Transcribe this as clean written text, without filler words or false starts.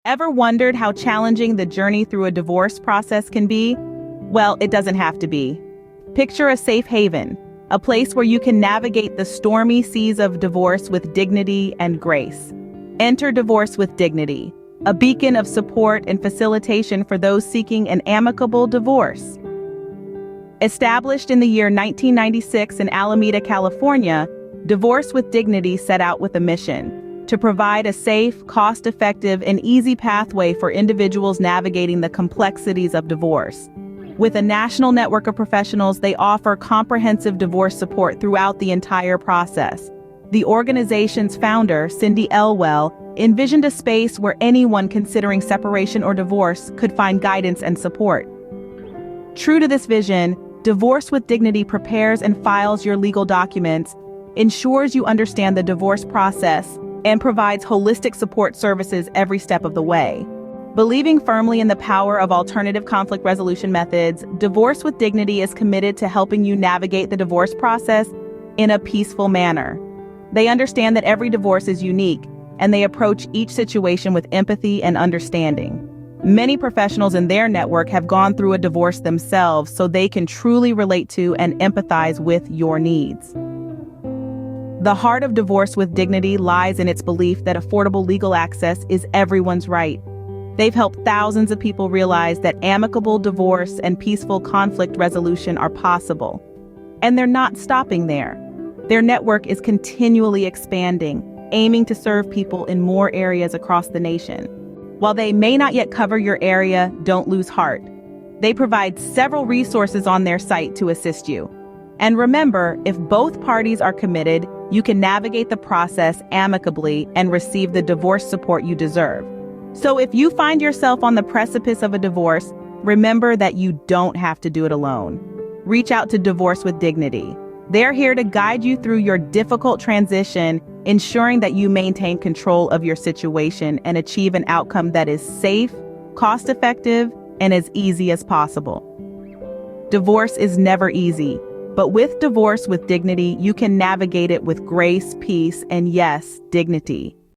Ever wondered how challenging the journey through a divorce process can be? Well, it doesn't have to be. Picture a safe haven, a place where you can navigate the stormy seas of divorce with dignity and grace. Enter Divorce with Dignity, a beacon of support and facilitation for those seeking an amicable divorce. Established in the year 1996 in Alameda, California, Divorce with Dignity set out with a mission to provide a safe, cost-effective, and easy pathway for individuals navigating the complexities of divorce. With a national network of professionals, they offer comprehensive divorce support throughout the entire process. The organization's founder, Cindy Elwell, envisioned a space where anyone considering separation or divorce could find guidance and support. True to this vision, Divorce with Dignity prepares and files your legal documents, ensures you understand the divorce process, and provides holistic support services every step of the way. Believing firmly in the power of alternative conflict resolution methods, Divorce with Dignity is committed to helping you navigate the divorce process in a peaceful manner. They understand that every divorce is unique, and they approach each situation with empathy and understanding. Many professionals in their network have gone through a divorce themselves, so they can truly relate to and empathize with your needs. The heart of Divorce with Dignity lies in its belief that affordable legal access is everyone's right. They've helped thousands of people realize that amicable divorce and peaceful conflict resolution are possible. And they're not stopping there. Their network is continually expanding, aiming to serve people in more areas across the nation. While they may not yet cover your area, don't lose heart. They provide several resources on their site to assist you. And remember, if both parties are committed, you can navigate the process amicably and receive the divorce support you deserve. So if you find yourself on the precipice of a divorce, remember that you don't have to do it alone. Reach out to Divorce with Dignity. They're here to guide you through your difficult transition, ensuring that you maintain control of your situation and achieve an outcome that is safe, cost-effective, and as easy as possible. Divorce is never easy. But with Divorce with Dignity, you can navigate it with grace, peace, and yes, dignity.